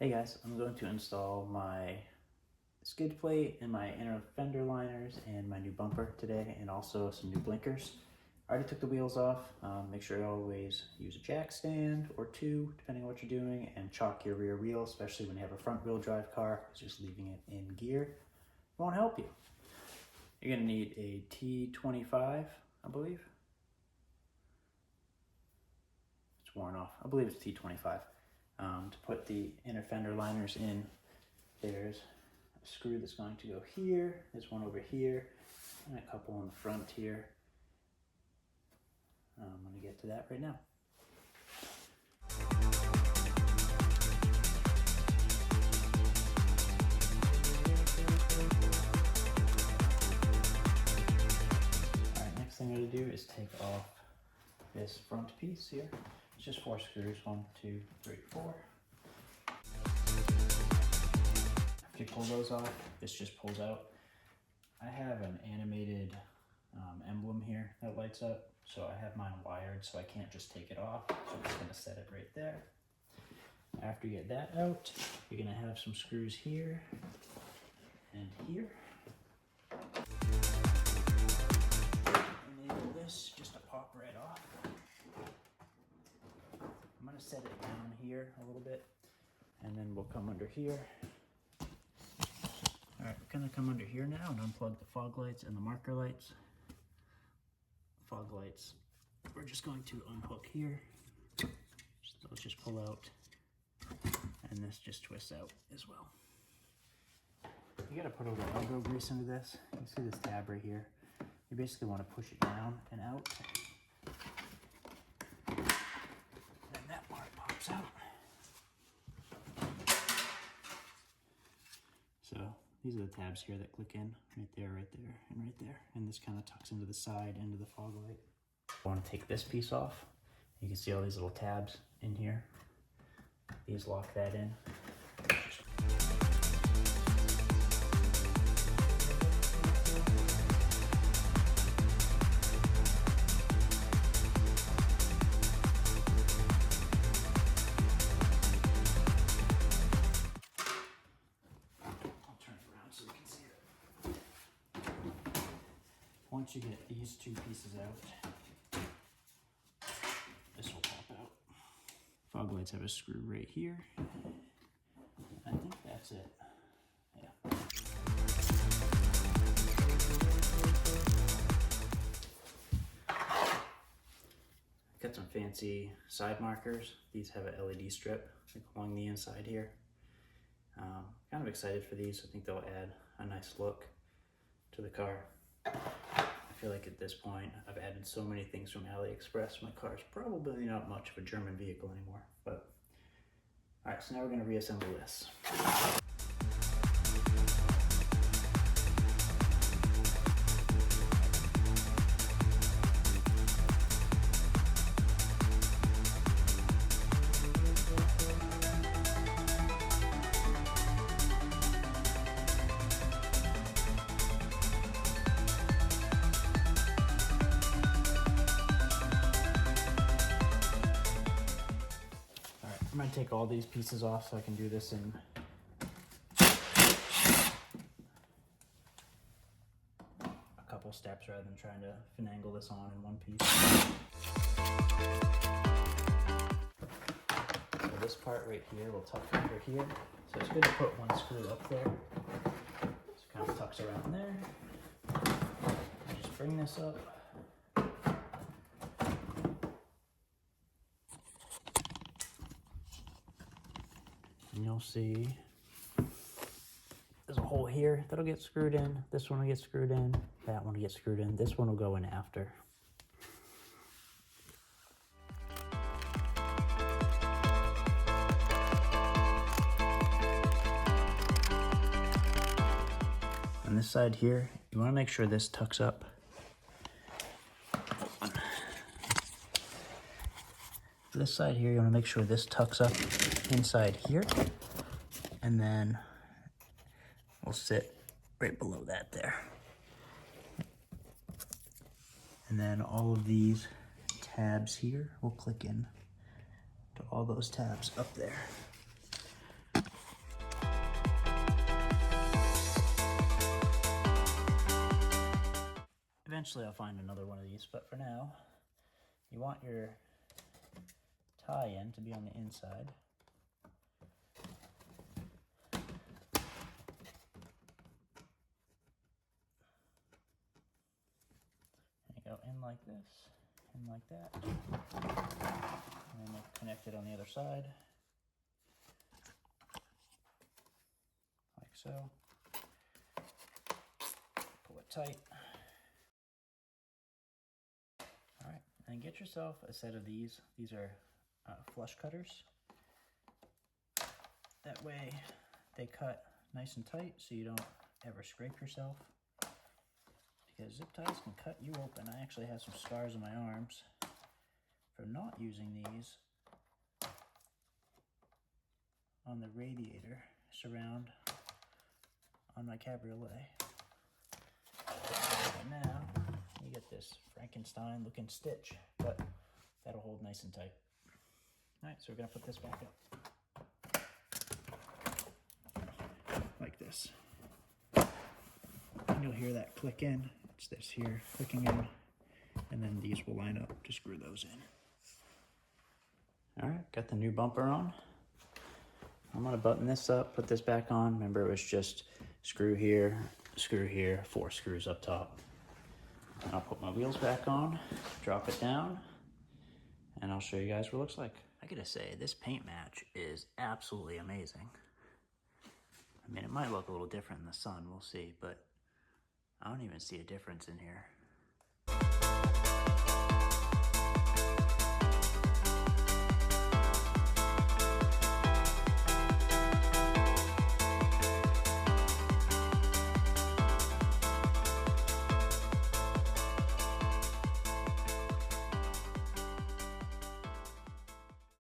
Hey guys, I'm going to install my skid plate and my inner fender liners and my new bumper today, and also some new blinkers. I already took the wheels off. Make sure you always use a jack stand or two, depending on what you're doing, and chalk your rear wheel, especially when you have a front wheel drive car, because just leaving it in gear won't help you. You're gonna need a T25, I believe. It's worn off. I believe it's T25. To put the inner fender liners in, there's a screw that's going to go here, there's one over here, and a couple on the front here. I'm going to get to that right now. Alright, next thing I'm going to do is take off this front piece here. It's just 4 screws, 1, 2, 3, 4. After you pull those off, this just pulls out. I have an animated emblem here that lights up, so I have mine wired, so I can't just take it off. So I'm just gonna set it right there. After you get that out, you're gonna have some screws here and here. Enable this just to pop right off. I'm gonna set it down here a little bit, and then we'll come under here. All right, we're gonna come under here now and unplug the fog lights and the marker lights. Fog lights, we're just going to unhook here. Those just pull out, and this just twists out as well. You gotta put a little elbow grease into this. You can see this tab right here. You basically wanna push it down and out. And that part pops out. So these are the tabs here that click in, right there, and right there. And this kind of tucks into the side, into the fog light. I want to take this piece off. You can see all these little tabs in here. These lock that in. Once you get these 2 pieces out, this will pop out. Fog lights have a screw right here. I think that's it. Yeah. Got some fancy side markers. These have an LED strip along the inside here. Kind of excited for these. I think they'll add a nice look to the car. I feel like at this point I've added so many things from AliExpress, my car's probably not much of a German vehicle anymore. But alright, so now we're going to reassemble this. I'm going to take all these pieces off so I can do this in a couple steps rather than trying to finagle this on in one piece. So this part right here will tuck under here. So it's good to put one screw up there. So it kind of tucks around there. I just bring this up. And you'll see there's a hole here that'll get screwed in. This one will get screwed in. That one will get screwed in. This one will go in after. On this side here, you want to make sure this tucks up. This side here, you want to make sure this tucks up inside here, and then we'll sit right below that there. And then all of these tabs here will click in to all those tabs up there. Eventually I'll find another one of these, but for now, you want your tie-in to be on the inside. And you go in like this, in like that, and then we'll connect it on the other side, like so. Pull it tight. All right, and get yourself a set of these. These are flush cutters. That way they cut nice and tight so you don't ever scrape yourself, because zip ties can cut you open. I actually have some scars on my arms from not using these on the radiator surround on my Cabriolet. And now you get this Frankenstein looking stitch, but that'll hold nice and tight. All right, so we're gonna put this back up. Like this. And you'll hear that click in. It's this here clicking in, and then these will line up to screw those in. All right, got the new bumper on. I'm gonna button this up, put this back on. Remember, it was just screw here, 4 screws up top. And I'll put my wheels back on, drop it down, and I'll show you guys what it looks like. I gotta say, this paint match is absolutely amazing. I mean, it might look a little different in the sun, we'll see, but I don't even see a difference in here.